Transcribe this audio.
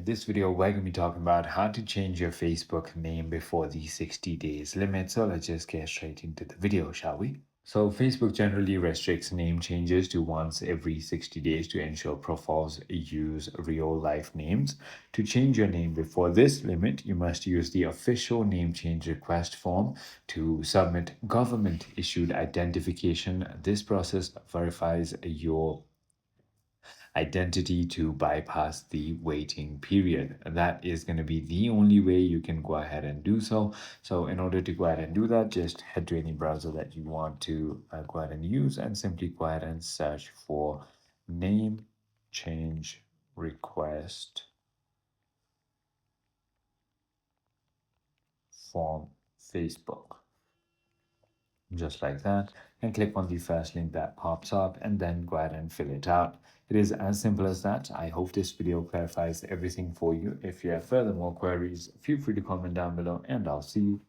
In this video, we're going to be talking about how to change your Facebook name before the 60 days limit. So let's just get straight into the video, shall we? So Facebook generally restricts name changes to once every 60 days to ensure profiles use real life names. To change your name before this limit, you must use the official name change request form to submit government issued identification. This process verifies your identity to bypass the waiting period. That is going to be the only way you can go ahead and do so. So in order to go ahead and do that, just head to any browser that you want to go ahead and use and simply go ahead and search for name change request from Facebook. Just like that, and click on the first link that pops up and then go ahead and fill it out. It is as simple as that. I hope this video clarifies everything for you. If you have further more queries, feel free to comment down below and I'll see you